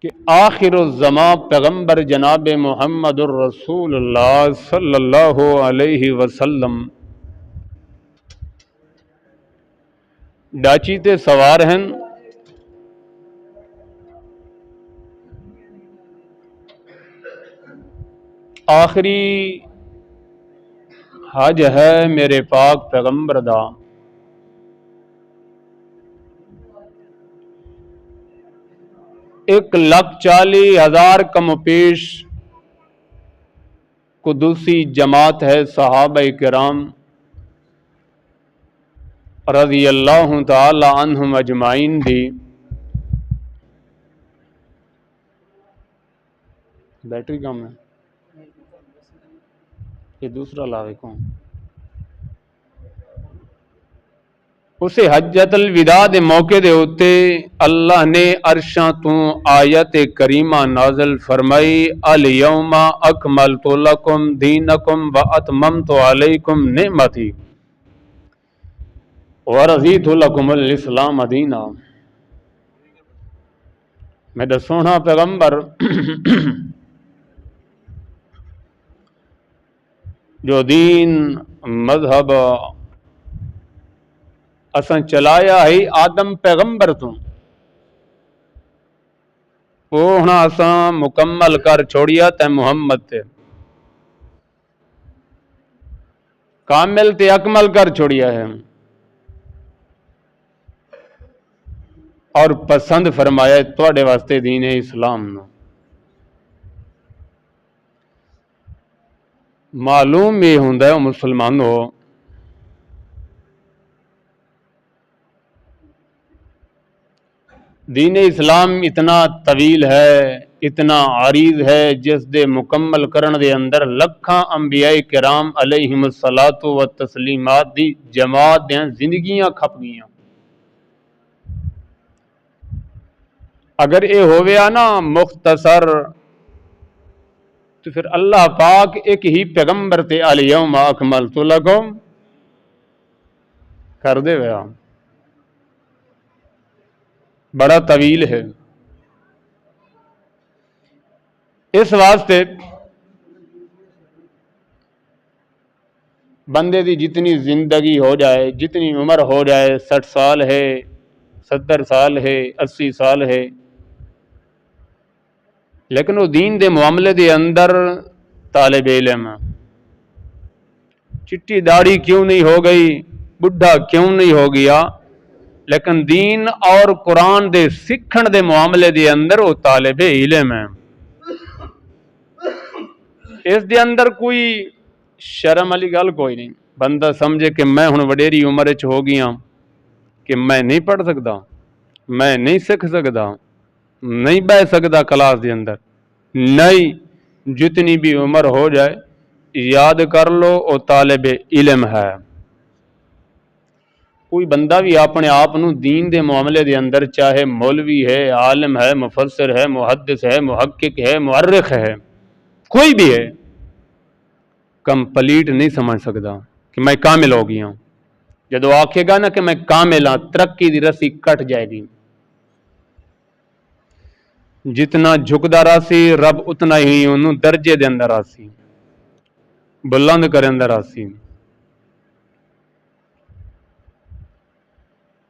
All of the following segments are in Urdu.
کہ آخر الزمان پیغمبر جناب محمد الرسول اللہ صلی اللہ علیہ وسلم ڈاچی تے سوار ہیں، آخری حج ہے میرے پاک پیغمبر دا، 1,40,000 کم و پیش قدوسی جماعت ہے صحابہ کرام رضی اللہ تعالی عنہم اجمعین دی۔ بیٹری کم ہے، یہ دوسرا لاوے کون؟ اسے حجت الوداع دے موقع دے ہوتے اللہ نے عرشاں تو آیت کریمہ نازل فرمائی، الیوم اکملت لکم دینکم واتممت علیکم نعمتی ورضیت لکم الاسلام دینا۔ میرا سونا پیغمبر جو دین مذہب اساں چلایا ہے آدم پیغمبر تو، وہ ہونا اساں مکمل کر چھوڑیا تے محمد تے، کامل تے اکمل کر چھوڑیا ہے، اور پسند فرمایا ہے تواڈے واسطے دین اسلام نو۔ معلوم یہ ہوندا ہے مسلمان ہو دین اسلام اتنا طویل ہے، اتنا عریض ہے، جس دے مکمل کرن دے اندر لکھاں انبیاء کرام علیہم الصلاۃ والتسلیمات دی جماعت دیاں زندگیاں کھپ گیاں۔ اگر اے ہویا نا مختصر تو پھر اللہ پاک ایک ہی پیغمبر تے الیوم اکملت لکم کر دے ویا، بڑا طویل ہے۔ اس واسطے بندے دی جتنی زندگی ہو جائے، جتنی عمر ہو جائے، 60 سال ہے، 70 سال ہے، 80 سال ہے، لیکن وہ دین دے معاملے دے اندر طالب علم چٹی داڑھی کیوں نہیں ہو گئی، بڈھا کیوں نہیں ہو گیا، لیکن دین اور قرآن دے سکھن دے معاملے دے اندر وہ طالب علم ہے۔ اس دے اندر کوئی شرم والی گل کوئی نہیں، بندہ سمجھے کہ میں ہن وڈیری عمر وچ ہو گیا کہ میں نہیں پڑھ سکتا، میں نہیں سکھ سکتا، نہیں بہ سکتا کلاس دے اندر، نہیں، جتنی بھی عمر ہو جائے یاد کر لو وہ طالب علم ہے۔ کوئی بندہ بھی اپنے آپ نو دین دے معاملے دے اندر چاہے مولوی ہے، عالم ہے، مفسر ہے، محدث ہے، محقق ہے، مورخ ہے، کوئی بھی ہے، کمپلیٹ نہیں سمجھ سکتا کہ میں کامل ہو گیا ہوں۔ جدو آکھے گا نا کہ میں کامل ہاں، ترقی دی رسی کٹ جائے گی۔ جتنا جھکدا راسی رب اتنا ہی انہوں درجے دے اندر آسی، بلند کرے اندر آسی۔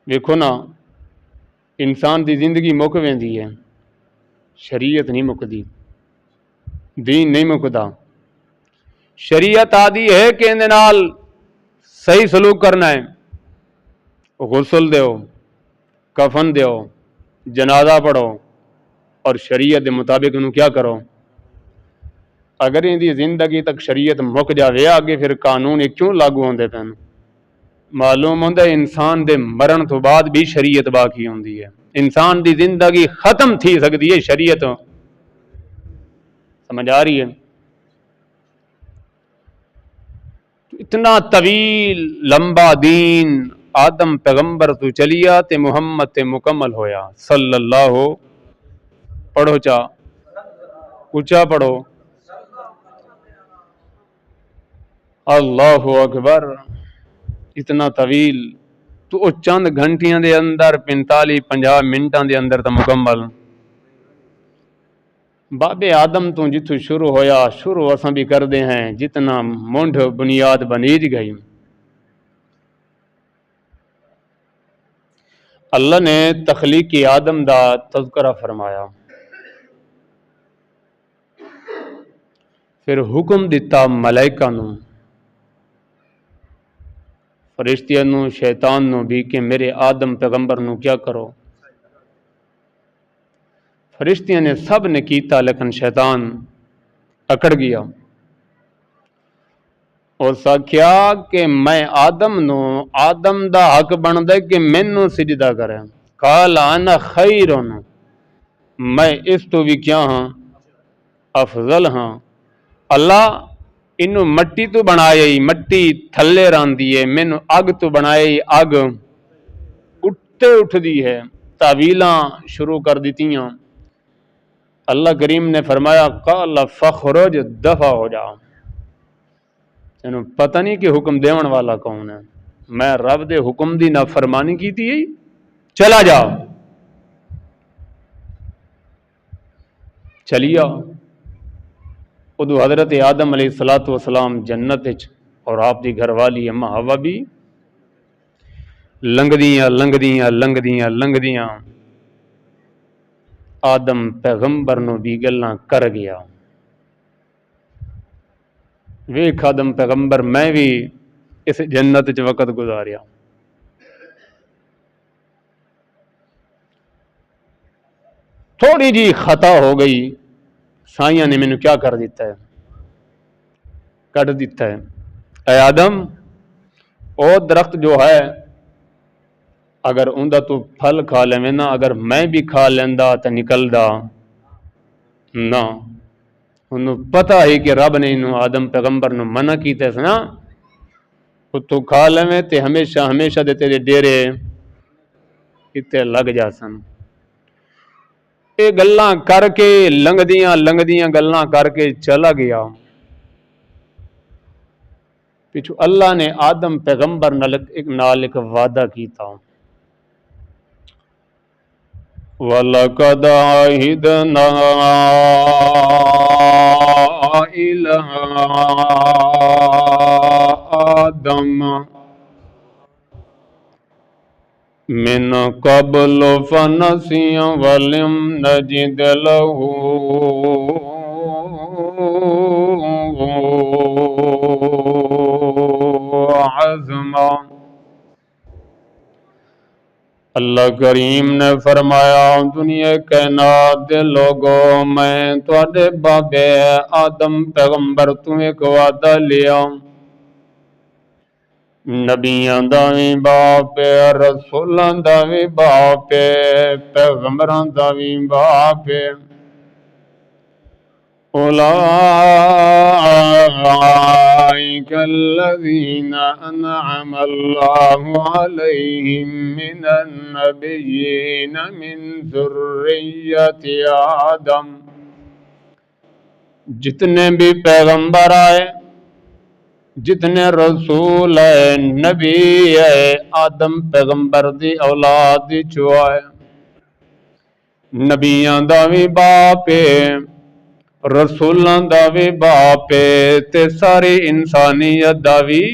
دیکھو نا انسان دی زندگی مک ویندی ہے، شریعت نہیں مکدی، دین نہیں مکدا۔ شریعت آدھی ہے کہ اندے نال صحیح سلوک کرنا ہے، غسل دیو، کفن دیو، جنازہ پڑھو، اور شریعت دے مطابق انہوں کیا کرو۔ اگر ان دی زندگی تک شریعت مک جاوے آگے پھر قانون یہ کیوں لاگو ہوندے پین؟ معلوم ہوندہ ہے انسان دے مرن تو بعد بھی شریعت باقی ہوندی ہے، انسان دی زندگی ختم تھی سکتی ہے، شریعت سمجھ آ رہی ہے؟ اتنا طویل لمبا دین آدم پیغمبر تو چلیا تے محمد تے مکمل ہویا صلی اللہ، پڑھو چا اچھا پڑھو، اللہ اکبر۔ اتنا طویل تو وہ چند گھنٹیاں دے اندر 45-50 منٹاں دے اندر تا مکمل، بابے آدم تو جتوں شروع ہویا شروع اساں بھی کر دے ہیں جتنا مونڈ بنیاد بنیج گئی اللہ نے تخلیق آدم دا تذکرہ فرمایا پھر حکم دیتا ملائکہ نو فرشتیاں نو شیطان نو بھی کہ میرے آدم پیغمبر نو کیا کرو فرشتیاں نے سب نے کیتا لیکن شیطان اکڑ گیا اور ساکھیا کہ میں آدم دا حق بندا کہ مینوں سجدہ کرے قال انا خیر میں اس تو بھی کیا ہاں افضل ہاں اللہ انہوں مٹی تو بنایا ہی مٹی تھلے راندی ہے مینوں اگ تو بنایا ہی اگ اٹھ دی ہے تعویلاں شروع کر دیتیاں اللہ کریم نے فرمایا قال فخرج دفع ہو جا تینوں پتہ نہیں کہ حکم دیون والا کون ہے میں رب دے حکم دی نافرمانی کیتی ہے چلا جا چلیا ادو حضرت آدم علیہ السلام جنت اور آپ دی گھر والی اما حوا بھی لنگدیاں آدم پیغمبر نو بھی گلاں کر گیا ویکھ آدم پیغمبر میں بھی اس جنت چ وقت گزاریا تھوڑی جی خطا ہو گئی سائیاں نے مینوں کیا کر دیتا ہے کٹ دیتا ہے اے آدم او درخت جو ہے اگر اوندا تو پھل کھا لے نا اگر میں بھی کھا لیندا تے نکلدا نہ انہوں پتہ ہے کہ رب نے انہوں آدم پیغمبر نو منع کیتے اس نا تو کھا لے تے ہمیشہ دے تیرے ڈیرے کتے لگ جا سن اے گلاں کر کے لنگدیاں گلاں کر کے چلا گیا پچھو اللہ نے آدم پیغمبر نال ایک وعدہ کیتا وَلَقَدْ عَهِدْنَا إِلَىٰ آدَمَ مِنْ قَبْلُ فَنَسِيَ وَلَمْ نَجِدْ لَهُ عَزْمًا اللہ کریم نے فرمایا دنیا کائنات دے لوگوں میں تواڈے بابے آدم پیغمبر تو ایک وعدہ لیا نبیاں دا وی باپ رسولاں دا وی باپ پیغمبراں دا وی باپ أولئك الذين أنعم الله عليهم من النبيين من ذرية آدم جتنے بھی پیغمبر آئے جتنے رسول ہے نبی ہے آدم پیغمبر دی اولاد دی چوائے نبیاں دا وی باپ رسولاں دا وی باپ تے ساری انسانیت دا وی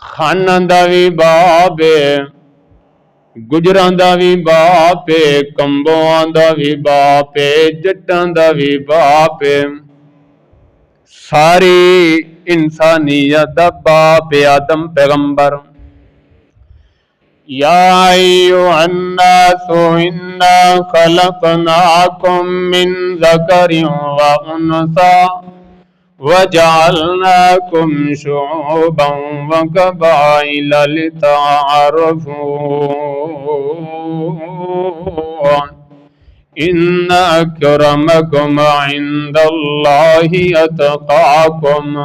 خاناں دا وی باپ گجراں دا وی باپ کمبواں دا وی باپ جٹاں دا وی باپ ساری انسانیت دا باپ آدم پیغمبر یا ایھا الناس انا خلقناکم من ذکر و انثی وجعلناکم شعوبا وقبائل لتعارفوا ان اکرمکم عند اللہ اتقاکم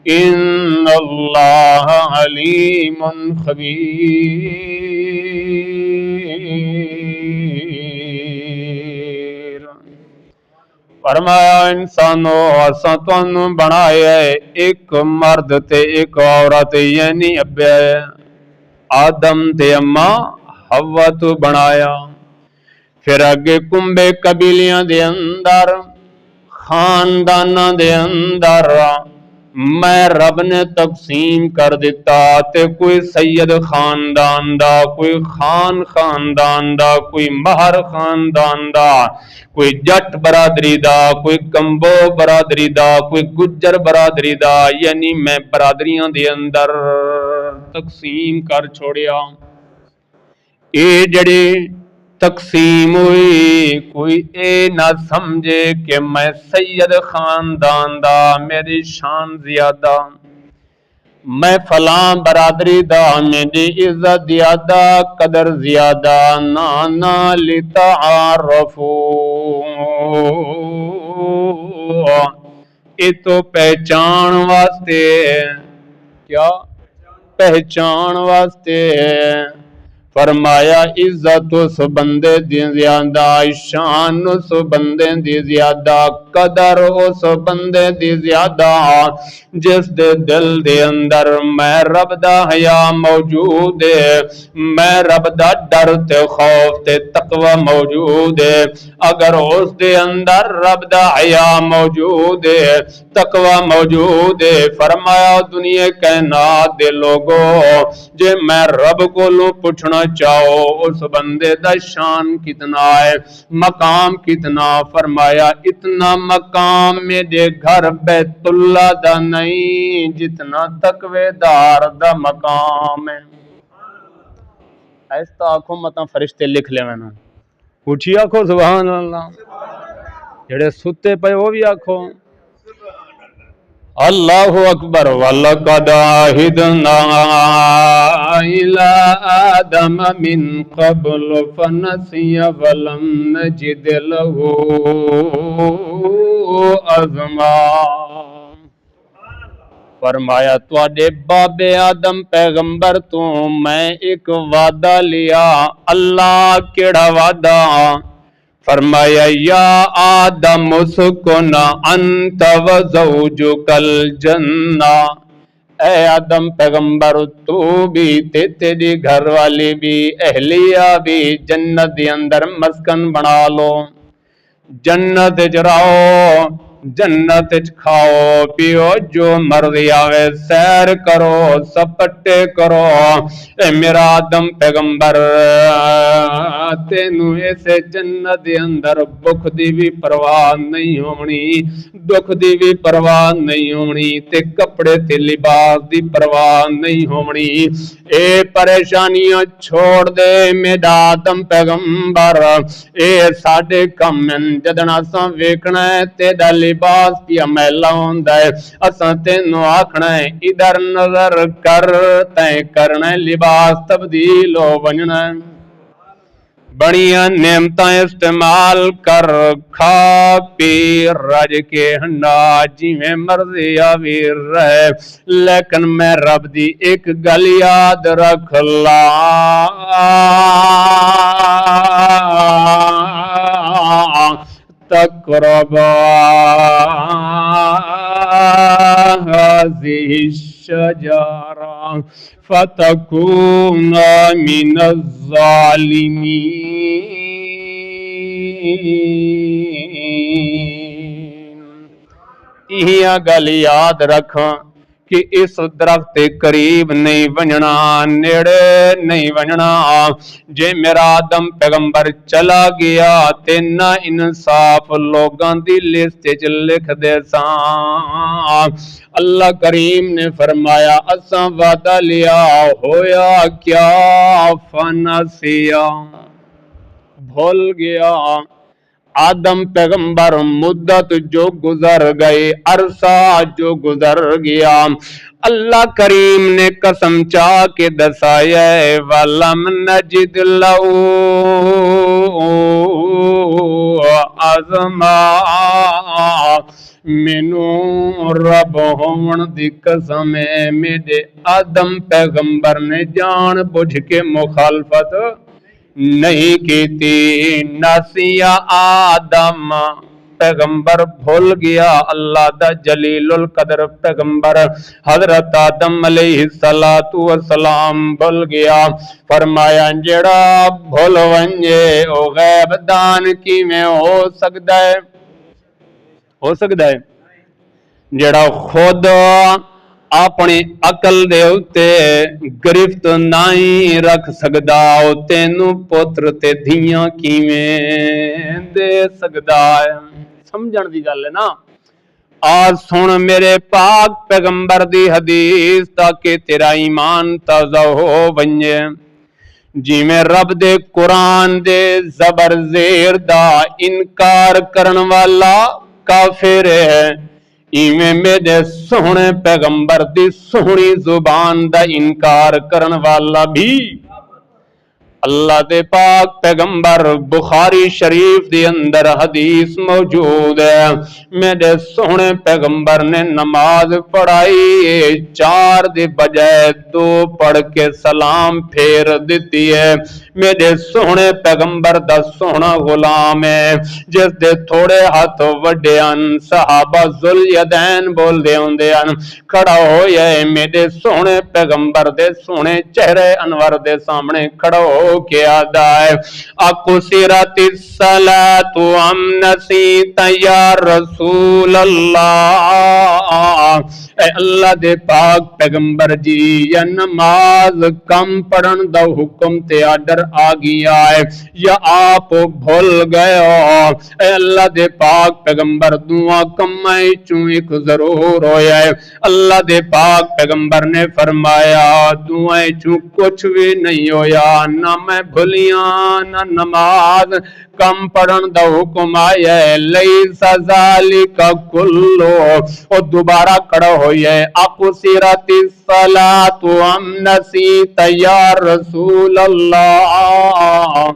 ان اللہ علیم خبیر فرمایا انسانو اساں تانوں بنایا ہے ایک مرد تے ایک عورت یعنی آدم تے اماں حوا تو بنایا پھر اگے کنبے قبیلیاں دے اندر خانداناں دے اندر میں رب نے تقسیم کر دیتا تے کوئی سید خاندان دا، کوئی خان خاندان دا، کوئی مہر خاندان دا، کوئی جٹ برادری دا، کوئی کمبو برادری دا، کوئی گجر برادری دا، یعنی میں برادریاں دے اندر تقسیم کر چھوڑیا۔ اے جڑے تقسیم ہوئی کوئی اے نہ سمجھے کہ میں سید خاندان دا، میری شان زیادہ، میں فلاں برادری دا، میری عزت زیادہ، قدر زیادہ، نانا لتعارفو، اے تو پہچان واسطے، کیا پہچان واسطے فرمایا عزت اس بندے دی زیادہ، شان اس بندے دی زیادہ، قدر اس بندے دی زیادہ جس دے دل دے اندر میں رب دا حیا موجود ہے، میں رب دا ڈر تے خوف تے تقوی موجود ہے۔ اگر اس دے اندر رب دا حیا موجود ہے، تقوی موجود ہے، فرمایا دنیا کائنات دے لوگو جے میں رب کو لوں پوچھنا چاہو اس بندے دا شان کتنا ہے، مقام کتنا، فرمایا اتنا مقام میرے گھر بیت اللہ دا نہیں جتنا تقوی دار دا مقام ہے۔ ایسا آنکھوں مطا فرشتے لکھ لے میں اٹھی آنکھو سبحان اللہ، جڑے ستے پہ وہ بھی آنکھو اللہ اکبر۔ وَلَقَدْ عَهِدْنَا إِلَىٰ آدَمَ مِنْ قَبْلُ فَنَسِيَ وَلَمْ نَجِدْ لَهُ عَزْمًا۔ فرمایا تواڈے بابے آدم پیغمبر تو میں ایک وعدہ لیا۔ اللہ کیڑا وعدہ؟ فرمایا یا آدم اسکن انت وزوجک الجنہ، اے آدم پیغمبر تو بھی تے تیری گھر والی بھی اہلیہ بھی جنت دے اندر مسکن بنا لو، جنت جراؤ، جنت کھاؤ پیو جو مرضی آوے، سیر کرو سپٹے کرو۔ اے میرا آدم پیغمبر تینوں ایسے جنت دے اندر بخ دی بھی پرواہ نہیں ہونی، دکھ دی بھی پرواہ نہیں ہونی، تے کپڑے تے لباس دی پرواہ نہیں ہونی۔ اے پریشانیاں چھوڑ دے میرا آدم پیغمبر، اے ساڈے کم جدنا سا ویکھنا ہے تیرا لباس پیا میلا ہوندا ہے، اساں تینوں آکھنا ہے ادھر نظر کر، تیں کرنا ہے لباس تبدیل ہو ونجنا ہے، بڑیاں نعمتاں استعمال کر، کھا پی رج کے ہنڈا جویں مرضی آوی رہے، لیکن میں رب دی ایک گل یاد رکھ لا، تقربا هذه الشجرة فتكون من الظالمين۔ یہ گل یاد رکھاں کہ اس درخت قریب نہیں ونجنا، نیڑے نہیں ونجنا، جے میرا آدم پیغمبر چلا گیا تے نا انصاف لوگاں دی لسٹ وچ لکھ دے ساں۔ اللہ کریم نے فرمایا اساں وعدہ لیا، ہویا کیا؟ فنسیا، بھول گیا۔ آدم پیغمبر مدت جو گزر گئے، عرصہ جو گزر گیا، اللہ کریم نے قسم چاہ کے دسایا ہے وَلَمْ نَجِدْ لَهُ عَزْمًا، مینوں رب ہون دی قسم ہے میرے آدم پیغمبر نے جان بوجھ کے مخالفت نہیں کیتی۔ نسیا آدم پیغمبر بھول گیا اللہ دا جلیل القدر پیغمبر حضرت آدم علیہ السلام بھول گیا فرمایا جڑا بھول ونجے او غیب دان کی میں ہو سکتا ہے جڑا خود اپنی عقل دے اتے گرفت نہیں رکھ سکدا او تینوں پتر تے دھیاں کیویں دے سکدا ہے سمجھن دی گل ہے نا آج سن میرے پاک پیغمبر دی حدیث تاکہ تیرا ایمان تازہ ہو بنجے جی میں رب دے قرآن دے زبر زیر دا انکار کرن والا کافر ہے ایویں میرے سونے پیغمبر دی سونی زبان دا انکار کرن والا بھی اللہ دے پاک پیغمبر بخاری شریف دے اندر حدیث موجود ہے میرے سونے پیغمبر نے نماز پڑھائی 4 دے بجائے 2 پڑھ کے سلام پھیر دیتی ہے میرے سونے پیغمبر دا سونا غلام ہے جس دے تھوڑے ہاتھ وڈے ان صحابہ ذوالیدین بول دے ہوندے ان کھڑا ہویا ہے میرے سونے پیغمبر دے سونے چہرے انور دے سامنے کھڑا ہو کے آدھا ہے اقصرت الصلاۃ ام نسیت یا رسول اللہ اے اللہ دے پاک پیغمبر جی یا نماز کم پڑھن دا حکم تے آڈر آ گیا ہے یا آپ بھول گئے ہو اے اللہ دے پاک پیغمبر دعا کمائی چوں ایک ضرور ہویا ہے اللہ دے پاک پیغمبر نے فرمایا دعائیں چوں کچھ بھی نہیں ہویا نہ میں بھلیاں نہ نماز کم پڑھن دا حکم آیا ہے لیس ذالک کلو اور دوبارہ کھڑا ہوئی ہے اقصرت الصلاۃ ام نسیت یا رسول اللہ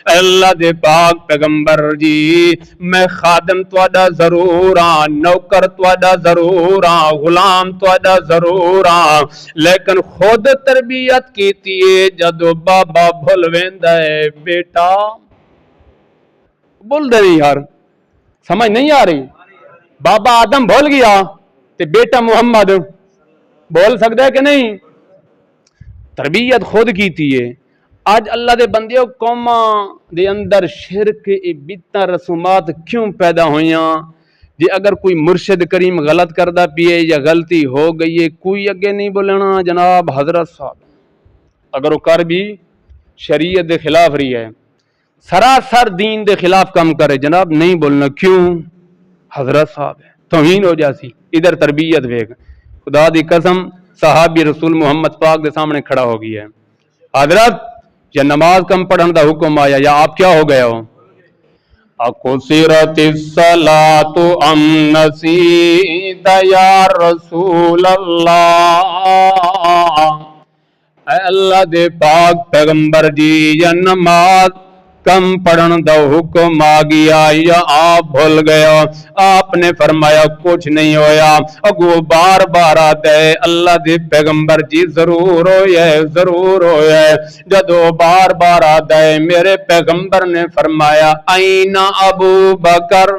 اللہ دے پاک پیغمبر جی میں خادم تواڈا ضرور ہاں نوکر تواڈا ضرور ہاں غلام تواڈا ضرور ہاں لیکن خود تربیت کیتی ہے جدو بابا بھول ویندا ہے بیٹا بول دے یار سمجھ نہیں آ رہی بابا آدم بھول گیا تے بیٹا محمد بول سکتا ہے کہ نہیں تربیت خود کیتی ہے آج اللہ دے بندیوں قوماں دے اندر شرک بدعتاں رسومات کیوں پیدا ہویاں جی اگر کوئی مرشد کریم غلط کردہ پیے یا غلطی ہو گئی ہے کوئی اگے نہیں بولنا جناب حضرت صاحب اگر وہ کر بھی شریعت دے خلاف رہی ہے سراسر دین دے خلاف کام کرے جناب نہیں بولنا کیوں حضرت صاحب ہے توہین ہو جاسی ادھر تربیت ویگ خدا دی قسم صحابی رسول محمد پاک دے سامنے کھڑا ہو گیا ہے حضرت یا نماز کم پڑھن دا حکم آیا یا آپ کیا ہو گئے ہو اقصرت الصلاۃ ام نسیت یا رسول اللہ اے اللہ دے پاک پیغمبر جی یا نماز کم پڑھن دا حکم آ گیا یا آپ بھول گئے ہو آپ نے فرمایا کچھ نہیں ہویا اگو بار بار آتا ہے اللہ دے پیغمبر جی ضرور ہویا ہے جدو بار بار آتا ہے میرے پیغمبر نے فرمایا این ابو بکر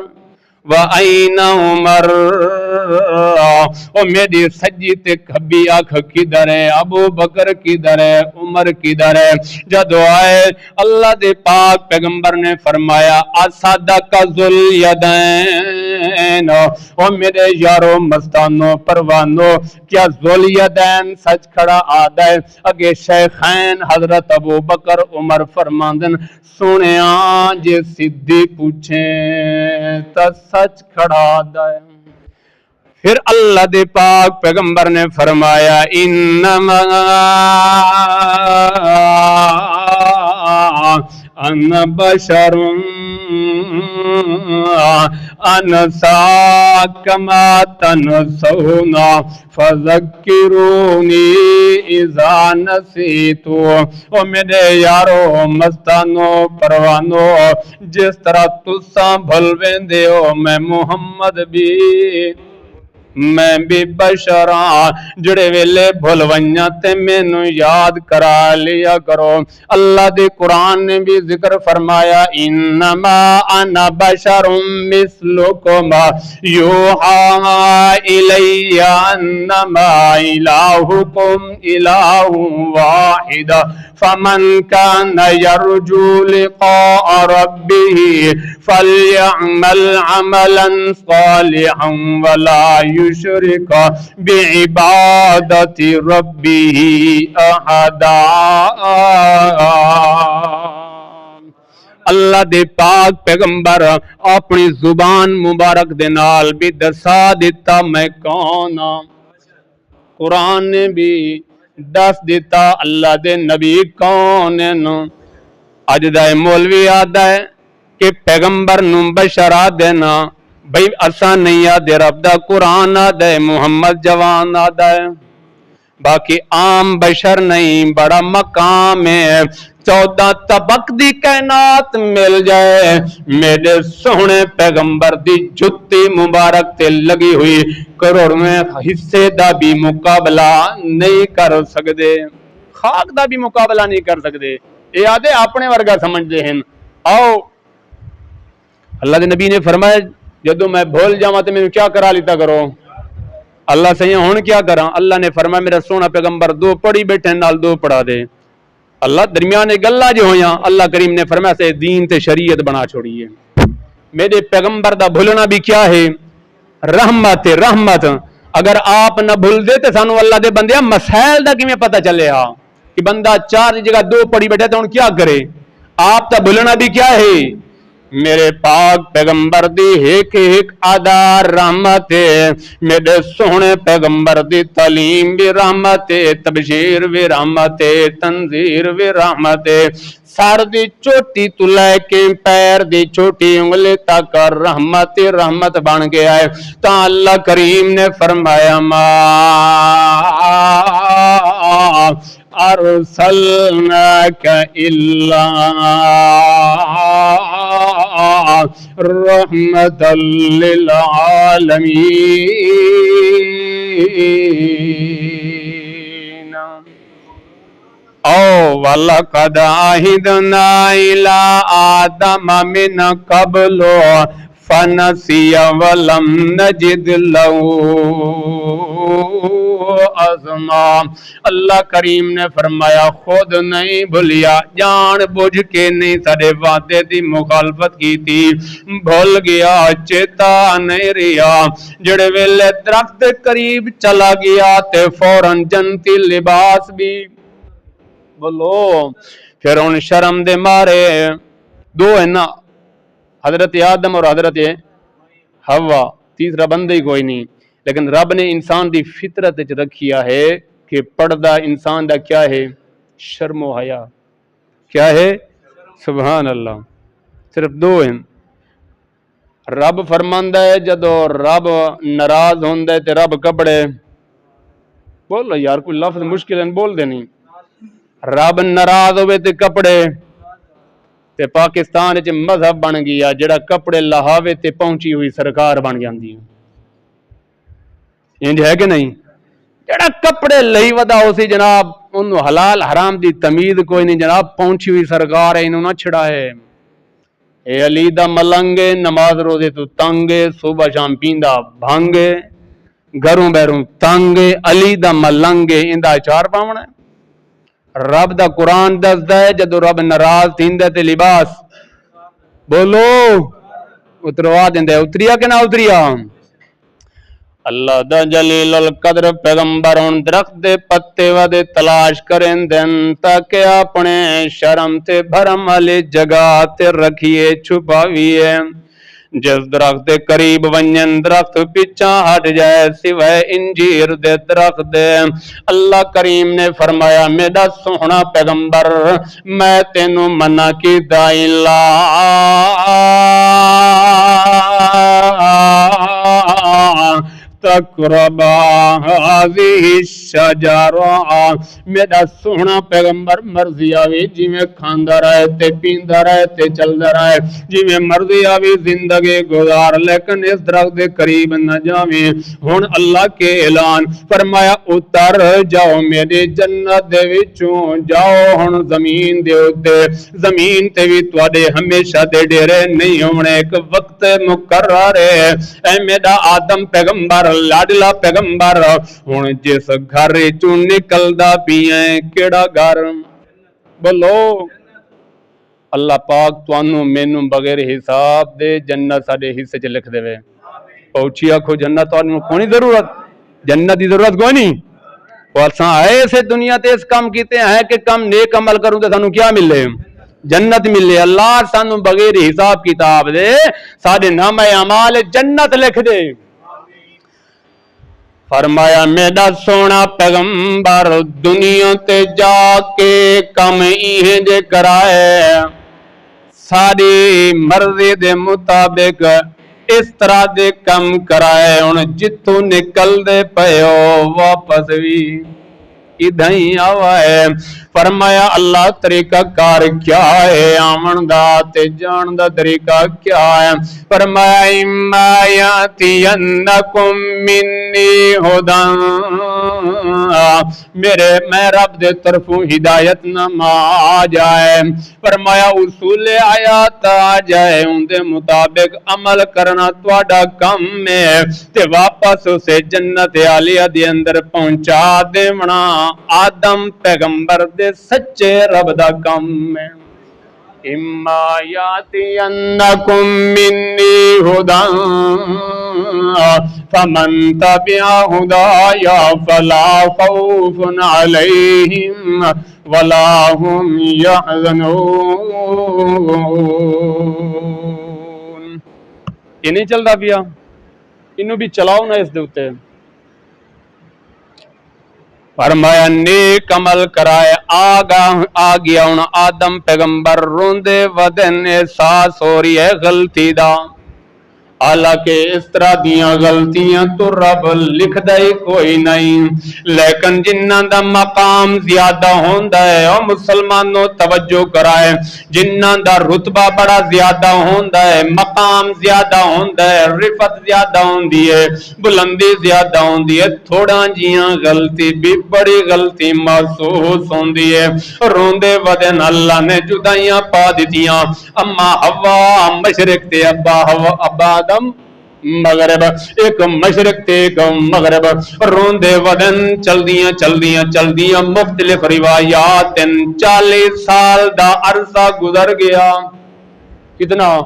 و این عمر او میری سجی تے کھبی آنکھ کدھر ہے ابو بکر کدھر ہے عمر کدھر ہے جدو آئے اللہ دے پاک پیغمبر نے فرمایا اصدق ذوالیدین او میرے یارو مستانو پروانو کیا ذوالیدین سچ کھڑا آدھا ہے اگے شیخین حضرت ابو بکر عمر فرماندن سنیاں جے سدھی پوچھیں تا سچ کھڑا آدھا ہے پھر اللہ دے پاک پیغمبر نے فرمایا انما انا بشر انسا کما تنسونا فذکرونی اذا نسیتو او میرے یارو مستانو پروانو جس طرح تساں بھل ویندے ہو میں محمد بھی میں بھی بشر ہاں جڑے ویلے بھول ونجاں تے مینوں یاد کرا لیا کرو۔ اللہ دے قرآن نے بھی ذکر فرمایا انما انا بشر مثلکم یوحی الی انما الہکم الہ واحد فمن كان يرجو لقاء ربه فليعمل عملا صالحا ولا يشرك بعبادة ربه أحدا۔ اللہ دے پاک پیغمبر اپنی زبان مبارک دے نال بھی دسا دیتا میں کون ہاں۔ قرآن نے بھی دس دیتا اللہ دے نبی کون نو۔ اج دا مولوی آدھا ہے کہ پیغمبر نو بشر آدھے نا بھئی اساں نہیں آدھے رب دا قرآن آدھے محمد جوان آدھا ہے باقی عام بشر نہیں بڑا مقام ہے 14 طبق دی کائنات مل جائے میرے سونے پیغمبر دی جتی مبارک تے لگی ہوئی کروڑویں حصے دا بھی مقابلہ نہیں کر سکدے، خاک دا بھی مقابلہ نہیں کر سکدے۔ اے آدھے اپنے ورگا سمجھتے ہیں۔ آؤ اللہ دے نبی نے فرمایا جدو میں بھول جاواں تے میں کیا کرا لیتا کرو اللہ سے ہون کیا کراں؟ اللہ نے فرمایا میرا سونا پیغمبر 2 پڑھی بیٹھے نال 2 پڑھا دے۔ اللہ درمیانے گلا جو ہویاں اللہ کریم نے فرمایا سے دین تے شریعت بنا چھوڑی ہے۔ میرے پیغمبر دا بھولنا بھی کیا ہے؟ رحمت رحمت۔ اگر آپ نہ بھول دے تے سانو اللہ دے بندے مسائل دا کیویں پتہ چلے ہا کہ بندہ 4 دی جگہ 2 پڑھی بیٹھا تے ہن کیا کرے؟ آپ دا بھولنا بھی کیا ہے؟ میرے پاک پیغمبر دی ایک ایک ادا رحمت ہے، میرے سونے پیغمبر دی تعلیم بھی رحمت ہے، تبشیر بھی رحمت ہے، تنذیر بھی رحمت ہے، سر دی چوٹی تو لے کے پیر دی چھوٹی انگلی تک رحمت رحمت بن گیا ہے۔ تا اللہ کریم نے فرمایا ما ارسلناک الا رحمتا للعالمین۔ او وَلَقَدْ عَهِدْنَا إِلَىٰ آدَمَ مِنْ قَبْلُ فَنَسِيَ وَلَمْ نَجِدْ لَهُ عَزْمًا۔ اللہ کریم نے فرمایا خود نہیں بھولیا جان بوجھ کے نہیں سارے وعدے دی مخالفت کی تھی، بھول گیا چیتا نہیں رہا، جڑے ویلے درخت قریب چلا گیا تے فوراً جنتی لباس بھی بولو پھر ان شرم دے مارے 2 ہیں نا حضرت آدم اور حضرت حوا، تیسرا بندہ ہی کوئی نہیں، لیکن رب نے انسان دی فطرت رکھیا ہے کہ پردہ انسان دا کیا ہے؟ شرم و حیا۔ کیا ہے؟ سبحان اللہ۔ صرف 2 ہیں۔ رب فرماندا ہے جدو رب ناراض ہوندا ہے تے رب کپڑے بولو یار کوئی لفظ مشکل ہے بول دے نہیں، رب ناراض ہوئے تے کپڑے تے پاکستان وچ مذہب بن گیا جڑا کپڑے لہاوے تے پہنچی ہوئی سرکار بن جاندی ہے، انج ہے کہ نہیں؟ جڑا کپڑے لئی ودا ہو سی جناب انہوں حلال حرام دی تمیز کوئی نہیں جناب، پہنچی ہوئی سرکار ہے انہوں نہ چھڑا ہے۔ اے علی دا ملنگے نماز روزے تو تنگے صبح شام پیندا بھانگے گھروں بیروں تنگے علی دا ملنگے اندہ چار پاونا ہے۔ رب دا قرآن دسدا ہے جدو رب ناراض تھیندا تے لباس بولو اتروا دیندا ہے، اتریا کہ نہ اتریا؟ اللہ دا جلیل القدر پیغمبر ان درخت دے پتے ودے تلاش کریں دن تاکہ اپنے شرم تے بھرم والی جگہ تے رکھیے چھپاویے، جس درخت دے قریب ونجن درخت پیچھا ہٹ جائے سوائے انجیر دے درخت دے۔ اللہ کریم نے فرمایا میرا سونا پیغمبر میں تینوں منع کی دائلا تقربا هذه الشجرة میرا سونا پیغمبر مرضی آوی جی میں کھاندا رہے تے پیندا رہے تے چلدا رہے جی میں مرضی آوی زندگی گزار لیکن اس درخت دے قریب نہ جاویں ہن اللہ کے اعلان فرمایا اتر جاؤ میری جنت دے وچوں جاؤ ہن زمین دے اوتے زمین تے وی تواڈے ہمیشہ دے ڈیرے نہیں ہونے ایک وقت مقرر ہے اے میرا آدم پیغمبر لاڈلا پیغمبر ہن جس گھر چوں نکلدا پیئیں کیڑا گھر بولو اللہ پاک تانوں مینوں بغیر حساب دے جنت ساڈے حصے چ لکھ دے پہنچی آکھو جنت تانوں کوئی ضرورت جنت دی ضرورت کوئی نہیں اساں آئے سے دنیا تے اس کام کیتے ہیں کہ کم نیک عمل کروں تے سانوں کیا ملے جنت ملے اللہ سانوں بغیر حساب کتاب دے ساڈے نامہ اعمال جنت لکھ دے فرمایا میرا سونا پیغمبر دنیا تے جا کے کم ایہ دے کرائے ساری مرضی دے مطابق اس طرح دے کم کرائے ہن جتوں نکل دے پیو واپس بھی ادھا ہی آوا ہے فرمایا اللہ طریقہ کار کیا ہے آمن دا تے جان دا طریقہ کیا ہے فرمایا اما یاتینکم منی ہدی میں رب دے طرفوں ہدایت نامہ آ جائے فرمایا اصول آیات آ جائے ان دے مطابق عمل کرنا تواڈا کم ہے تے واپس اسے جنت عالیہ دے اندر پہنچا دیونا آدم پیغمبر دے سچے رب دا کم ہے اما یاتینکم منی ہدی فمن تبع ہدایا فلا خوف علیہم ولا هم يحزنون یہ نہیں چلتا پیا انہوں بھی چلاؤ نا اس دے اوتے فرمایا نیک عمل کرائے آ گیا ہن آدم پیغمبر روندے ودن احساس ہو رہی ہے غلطی دا حالانکہ اس طرح دیاں غلطیاں تو رب لکھ دے کوئی نہیں لیکن جنہاں دا مقام زیادہ ہوندا ہے او مسلمانوں توجہ کرائے جنہاں دا رتبہ بڑا زیادہ ہوندا ہے مقام زیادہ ہوندا ہے رفعت زیادہ ہوندی ہے بلندی زیادہ ہوندی ہے تھوڑا جیاں غلطی بھی بڑی غلطی محسوس ہوندی ہے روندے ودن اللہ نے جدائیاں پا دتیاں اما حوا مشرق تے ابا مغرب ایک مشرق تے ایک مغرب روندے ودن چلدیاں مختلف روایات 40 سال دا عرصہ گزر گیا کتنا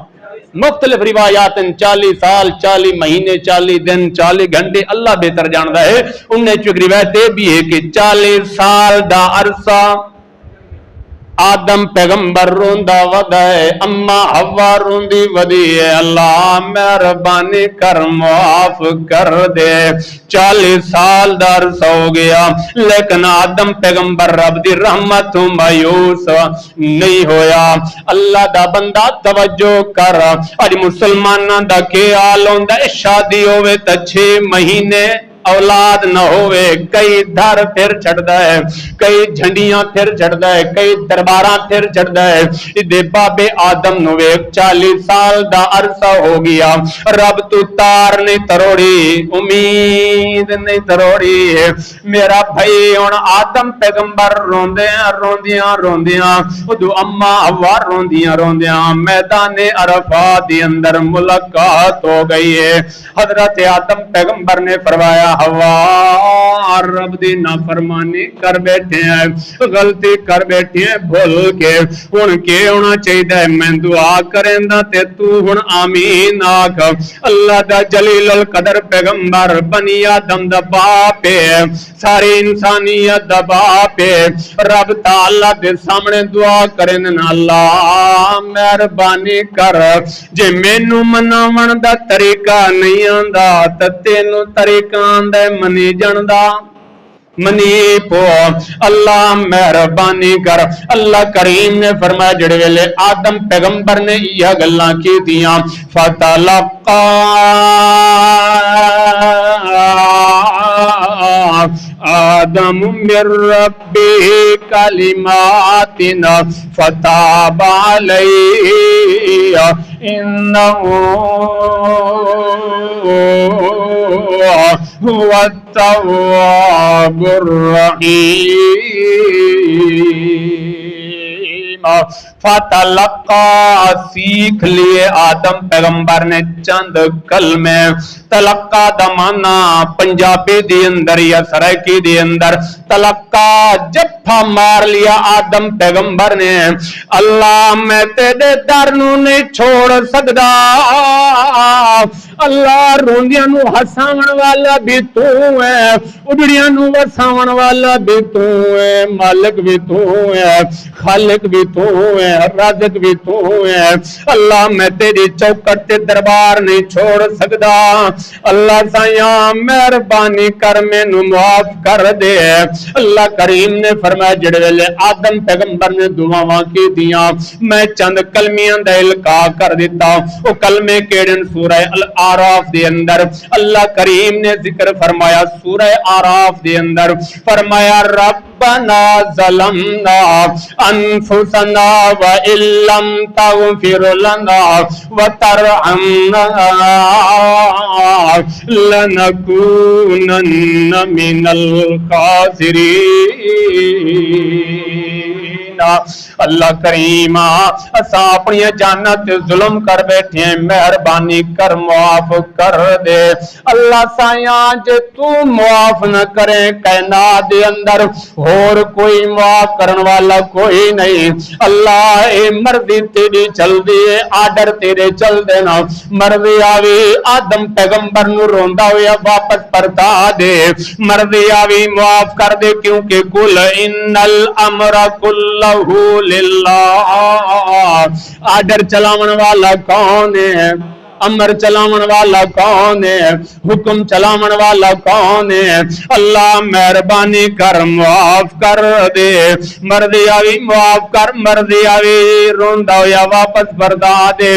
مختلف روایات 40 سال 40 مہینے 40 دن 40 گھنٹے اللہ بہتر جاندا ہے انہیں چک روایت بھی ہے کہ 40 سال دا عرصہ آدم پیغمبر روندا ودائے اما حوا روندی ودی ہے اللہ مہربانی کر معاف کر دے 40 سال دا عرصہ ہو گیا لیکن آدم پیغمبر رب دی رحمت مایوس نہیں ہویا اللہ دا بندہ توجہ کر اج مسلماناں دا کی حال ہوندا ہے شادی ہوے تے 6 مہینے اولاد نہ ہوئے کئی دھر پھر چھڑدا ہے کئی جھنڈیاں پھر چھڑدا ہے کئی درباراں پھر چھڑدا ہے ادے بابے آدم نو 40 سال دا عرصہ ہو گیا رب تو تار نہیں تروڑی امید نہیں تروڑی میرا بھائی ہن آدم پیغمبر روندیاں ادو اما حوا روندیاں میدان عرفات دے اندر ملاقات ہو گئی ہے حضرت آدم پیغمبر نے فرمایا ہوا رب دی نافرمانی کر بیٹھے ہیں غلطی کر بیٹھے ہیں بھول کے ہن کے ہونا چاہیے میں دعا کریندا تے تو ہن آمین آکھ اللہ دا جلیل القدر پیغمبر بنی آدم دا باپ ہے ساری انسانیت دا باپ ہے رب تعالی دے سامنے دعا کرن اللہ مہربانی کر جے مینوں مناون دا طریقہ نہیں آندا تے تینوں طریقہ منی جندا منی پو اللہ مہربانی کر اللہ کریم نے فرمایا جڑے ویلے آدم پیغمبر نے یہ گلاں کی دیاں فتلقا آدم من ربه کلمات فتاب علیہ انہ هو التواب الرحیم۔ فتلقا سیکھ لیے آدم پیغمبر نے چند کلمے۔ تلقا دمانا پنجابی دی اندر یا سرائکی دی اندر تلقا جفا مار لیا آدم پیغمبر نے، اللہ میں تیرے در نو نہیں چھوڑ سکدا، اللہ روندیاں نو ہساون والا بھی تو ہے، اڈڑیاں نو وساون والا بھی تو ہے، مالک بھی تو ہے، خالق بھی تو ہے، رازق بھی تو ہے، اللہ میں تیری چوکٹ تے دربار نہیں چھوڑ سکدا، اللہ سایاں مہربانی کر مینوں معاف کر دے۔ اللہ کریم نے فرمایا جڑے ویلے آدم پیغمبر نے دعاواں کی دیاں میں چند کلمیاں دا القاء کر دیتا، او کلمے کیڑن سورہ الاعراف دے اندر اللہ کریم نے ذکر فرمایا، سورہ اعراف دے اندر فرمایا ربنا ظلمنا انفسنا وان لم تغفر لنا وترحمنا لنکونن من الخاسرین۔ اللہ کریم اسا اپنی جانت ظلم کر بیٹھے ہیں، مہربانی کر معاف کر دے۔ اللہ سایاں جے تو معاف نہ کرے کائنات دے اندر اور کوئی معاف کرن والا کوئی نہیں۔ اللہ اے مرضی تیری چل دی ہے، آرڈر تیرے چل دینا، مرضی آوی آدم پیغمبر نو روندا ہویا واپس پرتا دے، مرضی آوی معاف کر دے، کیونکہ کل ان الامر کلہ للہ، آرڈر چلاون والا کون ہے، امر چلاون والا کون ہے، حکم چلاون والا کون ہے، اللہ مہربانی کر معاف کر دے، مرضی آوی معاف کر، مرضی آوی روندا ہویا واپس بردا دے۔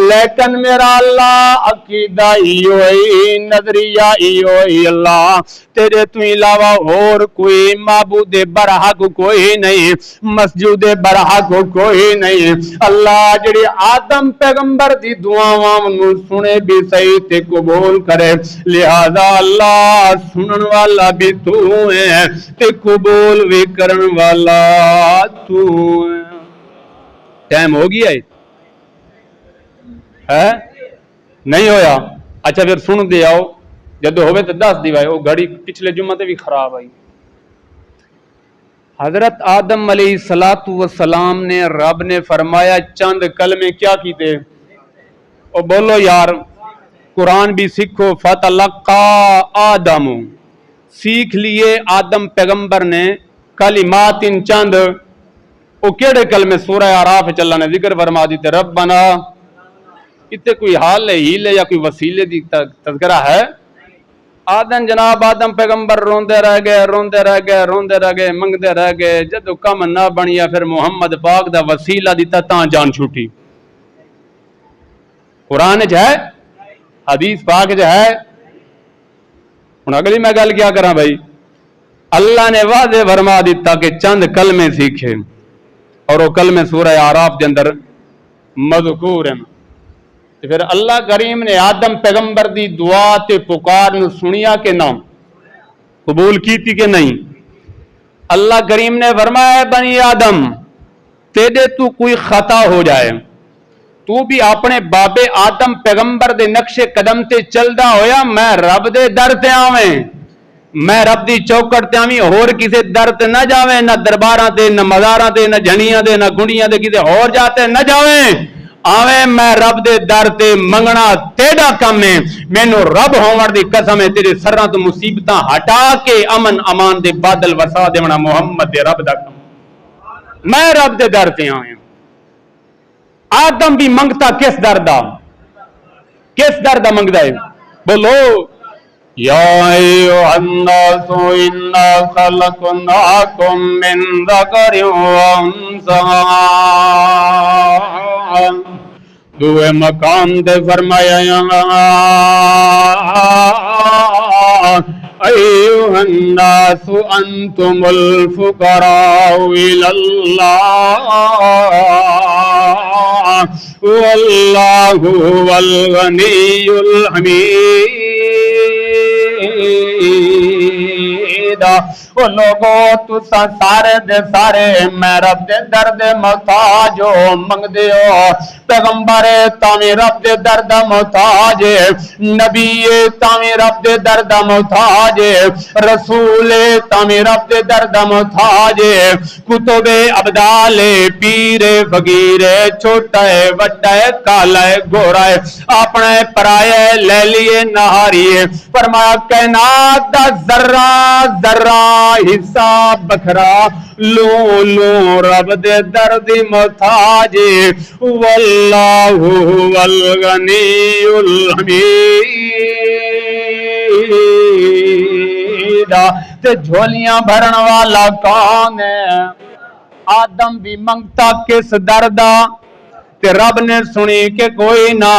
لیکن میرا اللہ عقیدہ ہوئی، نظریہ ہوئی، اللہ تیرے تو علاوہ اور کوئی معبود برحق کوئی نہیں، مسجود برحق کوئی نہیں۔ اللہ جڑی آدم پیغمبر دی دعاواں سنے بھی صحیح تے قبول کرے، لہذا اللہ سنن والا بھی تو ہے تے قبول بھی کرن والا تو ہے۔ ٹائم ہو گیا ہے نہیں ہویا؟ اچھا پھر سن دے آؤ، جدو ہوئے تو دس دی بھائی، وہ گھڑی پچھلے جمعہ تے بھی خراب آئی۔ حضرت آدم علیہ السلام نے رب نے فرمایا چند کلمے کیا کیتے؟ او بولو یار، قرآن بھی سیکھو۔ فتلقا آدم، سیکھ لیے آدم پیغمبر نے کلمات چند، او کیڑے کلمے؟ سورہ اعراف اللہ نے ذکر فرما دیتے، ربنا، اتنے کوئی حال ہے ہیلے یا کوئی وسیلے دی تذکرہ ہے؟ آدم جناب آدم پیغمبر روندے رہ گئے، روندے رہ گئے، روندے رہ گئے، منگدے رہ گئے، جدو کم نہ بنیا پھر محمد پاک دا وسیلہ دیتا تاں جان چھوٹی۔ قرآن ہے، حدیث پاک ہے۔ ہن اگلی میں گل کیا کراں بھائی؟ اللہ نے واضح فرما دیتا کہ چند کلمے سیکھے، اور وہ کلمے سورہ اعراف کے اندر مذکور ہیں۔ پھر اللہ کریم نے آدم پیغمبر دی دعا تے پکار نو سنیا کہ نہ قبول کیتی کہ نہیں؟ اللہ کریم نے فرمایا بنی آدم تیرے تو کوئی خطا ہو جائے، تو بھی اپنے بابے آدم پیغمبر دے نقش قدم تے چلدا ہویا میں رب دے در تے آویں، میں رب دی چوکٹ تے آویں، اور کسے در تے نہ جاویں، نہ درباراں تے، نہ مزاراں تے، نہ جھنیاں تے، نہ گنڈیاں تے کسے اور جاتے نہ جاویں، آویں میں رب دے در تے منگنا تیڑا کم ہے، مینوں رب ہون دی قسم ہے تیرے سراں تو مصیبتاں ہٹا کے امن امان دے بادل وسا دیونا محمد دے رب دا کم، میں رب دے در تے آویں۔ آدم بھی منگتا کس در دا؟ کس در دا منگدا ہے؟ بولو یا ایھا الناس انا خلقناکم من ذکر و انثی، دوے مقام دے فرمایا أيها الناس أنتم الفقراء إلى الله والله هو الغني الحميد وہ لوگو تسا سارے دے سارے میں رب دے درد محتاج ہو منگ دے ہو پیغمبر تاویں رب دے درد محتاج نبی تاویں رب دے درد محتاج رسول تاویں رب دے درد محتاج کتب ابدال پیر فقیر چھوٹا ہے بڑا ہے کالا ہے گورا ہے اپنا پرایا لے لیے نہاری فرمایا کائنات دا ذرہ ذرہ حساب بکھرا لو لو رب دے درد محتاج واللہ والغنی الحمید تے جھولیاں بھرن والا کون ہے آدم بھی منگتا کس دردہ تے رب نے سنی کہ کوئی نہ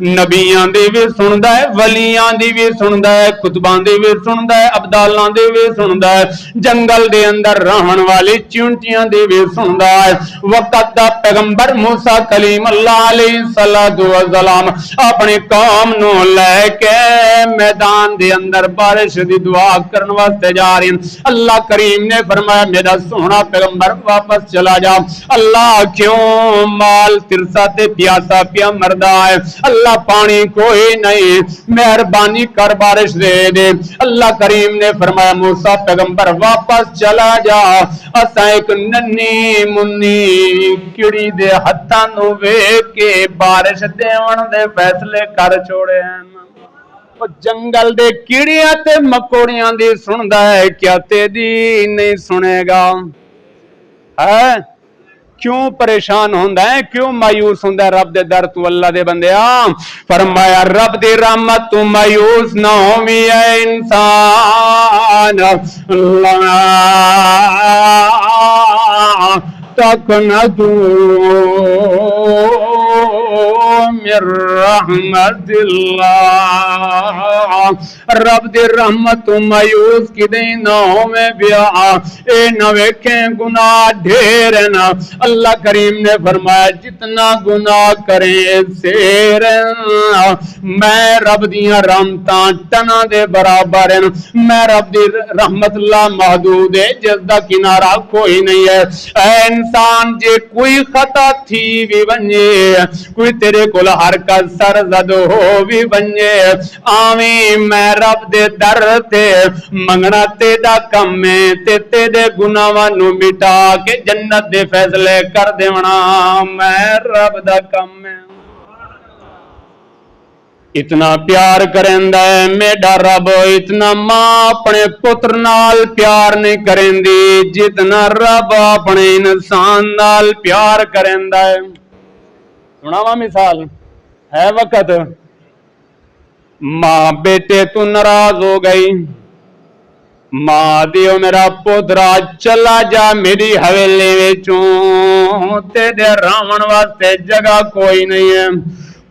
نبیاں دی بھی سندا ہے ولیاں دی بھی سندا ہے کتباں دی بھی سندا ہے ابدالاں دی بھی سندا ہے جنگل دے اندر رہن والی چونٹیاں دی بھی سندا ہے وقت دا پیغمبر موسیٰ کلیم اللہ علیہ السلام اپنی قوم نو لے کے میدان دے اندر بارش دی دعا کرن واسطے جا رہے ہیں اللہ کریم نے فرمایا میرا سونا پیغمبر واپس چلا جا اللہ کیوں مال ترسا تے پیاسا پیا مردہ ہے اللہ پانی کوئی نہیں مہربانی کر بارش دے دے اللہ کریم نے فرمایا موسیٰ پیغمبر واپس چلا جا اسا ایک ننی منی کڑی دے ہتھاں نو ویکھ کے بارش دیون دے فیصلے کر چھوڑے ہیں جنگل دے کیڑیاں تے مکوڑیاں دی سندا ہے کیا تیری نہیں سنے گا ہے کیوں پریشان ہوندا ہے کیوں مایوس ہوندا ہے رب دے در تو اللہ دے بندیاں فرمایا رب دی رحمت تو مایوس نہ ہووی اے انسان لا تقنطوا من رحمت اللہ رب دی رحمت تو مایوس کدیں نہ ہووے بیا اے نہ ویکھیں گناہ ڈھیر نا اللہ کریم نے فرمایا جتنا گناہ کریں سیر میں رب دیاں رحمتاں ٹنا دے برابر ہیں میں رب دی رحمت اللہ محدود ہے جس دا کنارہ کوئی نہیں ہے اے انسان جے کوئی خطا تھی بھی بنجے کوئی تیرے کول حرکت سرزد ہو بھی بنجے آویں میں رب دے در تے منگنا تیدا کم میں تیرے گناہاں نو مٹا کے جنت دے فیصلے کر دیونا میں رب دا کم میں اتنا پیار کریندا ہے میڈا رب اتنا ماں اپنے پتر نال پیار نہیں کریندی جتنا رب اپنے انسان نال پیار کریندا ہے سناواں مثال ہے وقت ماں بیٹے تو ناراض ہو گئی ماں دیو میرا پوترا چلا جا میری حویلی وچوں تیرے راون واسطے جگہ کوئی نہیں ہے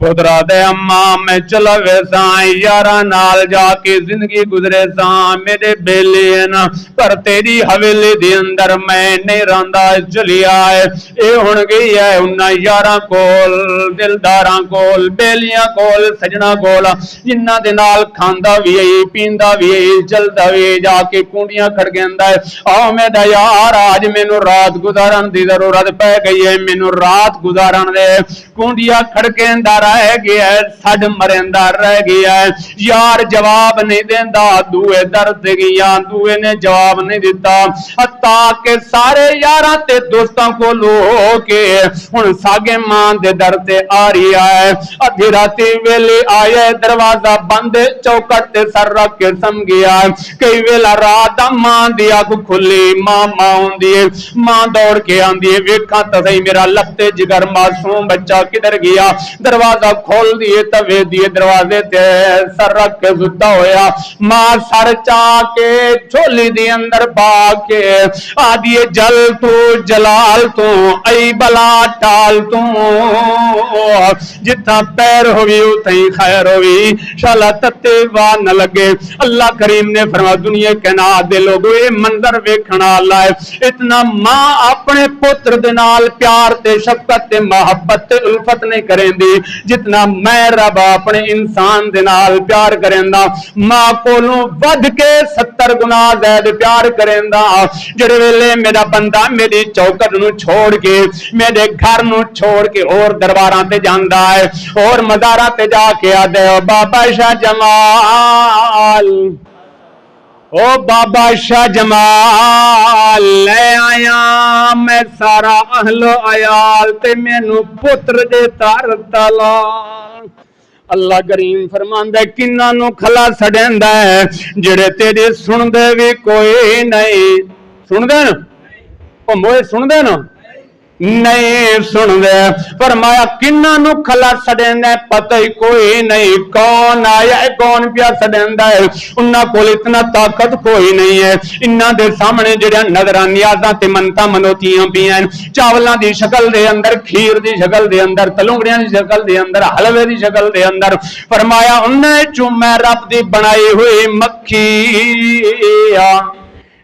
پترا دے اماں میں چلا ویساں یارہ نال جا کے زندگی گزرے ساں میرے بیلی ہے نا پر تیری حویلی دی اندر میں نہیں رہندا چلی آئے اے ہن گئی ہے انہاں یارہ کول دلداراں کول بیلیاں کول سجنا کول جنہاں دے نال کھاندا وی ہے پیندا وی ہے چلدا وی جا کے کونڈیاں کھڑکیندا ہے آ میرا یار آج مینوں رات گزارن دی ضرورت پے گئی ہے مینوں رات گزارن دے کونڈیاں کھڑکیندا رہ گیا ہے سڈ مریندا رہ گیا ہے یار جواب نہیں دیندا دوے درد گیا دوے نے جواب نہیں دیتا حتا کہ سارے یاراں تے دوستاں کو لو کے ہن ساگے ماں دے در تے آ رہی ہے ادھی راتی ویلے آیا دروازہ بند چوکٹ تے سر رکھ کے سم گیا کئی ویلا رات ماں دی اکھ کھلی ماں ہوندی ہے ماں دوڑ کے آندی ہے ویکھاں تے صحیح میرا لگتے جگر معصوم بچہ کدھر گیا دروازہ دروازہ کھول دیے توے دیے دروازے تے سر رکھ کے ستا ہویا ماں سر چا کے جھولی دی اندر پا کے آدیے جل تو جلال تو ای بلا ٹال تو جتنا پیر ہوئی اتنی خیر ہوئی شالا تتے وہاں نہ لگے اللہ کریم نے فرما دنیا کے نا دے لوگو اے منظر ویکھنا لائے اتنا ماں اپنے پتر دنال پیار تے شفقت تے محبت تے الفت نہیں کریں دی جتنا میں رب اپنے انسان دنال پیار کریں دا ماں کولوں ود کے 70 گنا زیادہ پیار کریں دا جڑے ویلے میرا بندہ میری چوکٹ نو چھوڑ کے میرے گھر نو چھوڑ کے اور درباراں تے جاندا ہے اور مزاراں تے جا کے آدے بابا شاہ جمال او بابا شاہ جمال لے آیا میں سارا اہل و عیال تے مینوں پتر دے تار تلا اللہ کریم فرماندا ہے کناں نو کھلا سڑیندا ہے جڑے تیرے سن دے وی کوئی نہیں سن دے نا او موئے سن دے نا نہیں سن دے فرمایا کناں نو کھلا سڑیندا ہے پتہ ہی کوئی نہیں کون آیا ہے کون پیا سڑیندا ہے انہاں کول اتنا طاقت کوئی نہیں ہے انہاں دے سامنے جڑا نظراں نیازاں تے منتاں منوتیاں پیاں چاولاں دی شکل دے اندر کھیر دی شکل دے اندر تلونگڑیاں دی شکل دے اندر حلوے دی شکل دے اندر فرمایا انہیں چوں میں رب دی بنائی ہوئی مکھی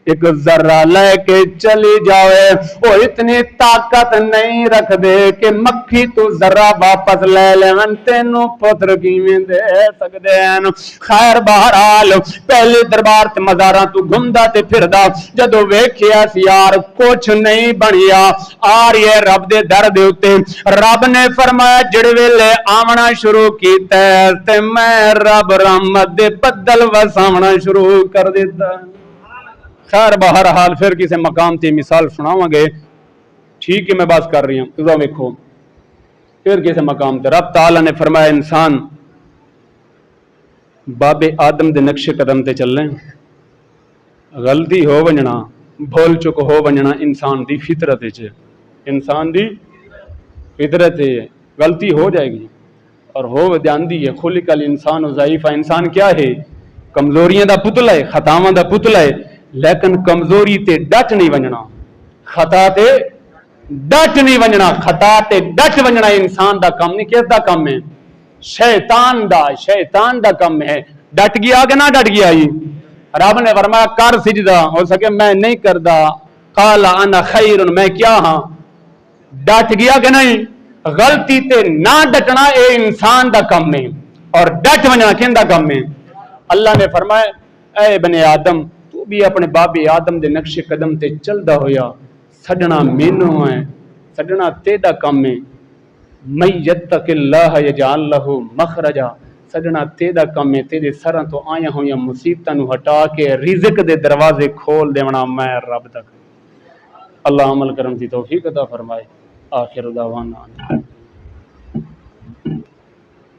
ایک ذرہ لے کے چلی جاوے وہ اتنی طاقت نہیں رکھ دے کہ مکھی تو ذرہ واپس لے لیں تینوں پتر کیویں دے سکدے ہیں خیر بہرحال پہلے دربار تے مزاراں تو گھومدا تے پھردا جدوں ویکھیا سی یار کچھ نہیں بنیا آ رہی ہے رب دے در دے اوتے رب نے فرمایا جڑے ویلے آونا شروع کیتا تے میں رب رحمت دے بدل وساونا شروع کر دیتا خیر بہرحال پھر کسی مقام تے مثال سناواں گے ٹھیک ہے میں بات کر رہی ہوں تو دیکھو پھر کسی مقام تے رب تعالی نے فرمایا انسان باب آدم دے نقش قدم تے چلیں غلطی ہو ونجنا بھول چک ہو ونجنا انسان دی فطرت ہے انسان دی فطرت ہے غلطی ہو جائے گی اور ہو جاندی ہے خلق الانسان ضعیفہ انسان کیا ہے کمزوریاں دا پتلا ہے خطاواں دا پتلا ہے لیکن کمزوری تے ڈٹ نہیں ونجنا خطا تے ڈٹ نہیں ونجنا خطا تے ڈٹ ونجنا انسان دا کم نہیں کس دا کم ہے شیطان دا کم ہے ڈٹ گیا کہ نہ ڈٹ گیا ہی رب نے فرمایا کر سجدہ ہو سکے میں نہیں کردا قال انا خیر میں کیا ہاں ڈٹ گیا کہ نہیں غلطی تے نہ ڈٹنا اے انسان دا کم ہے اور ڈٹ ونجنا کن دا کم ہے اللہ نے فرمایا اے بنے آدم تو بھی اپنے باب آدم دے نقش قدم تے چلدا ہویا سڈنا مینوں ہے سڈنا تیدا کم ہے من یتق اللہ یجعل لہ مخرجا سڈنا تیدا کم ہے تیرے سراں تو آیا ہویاں مصیبتاں نو ہٹا کے رزق دے دروازے کھول دیونا میں رب تک اللہ عمل کرن دی توفیق عطا فرمائے آخر دعوانا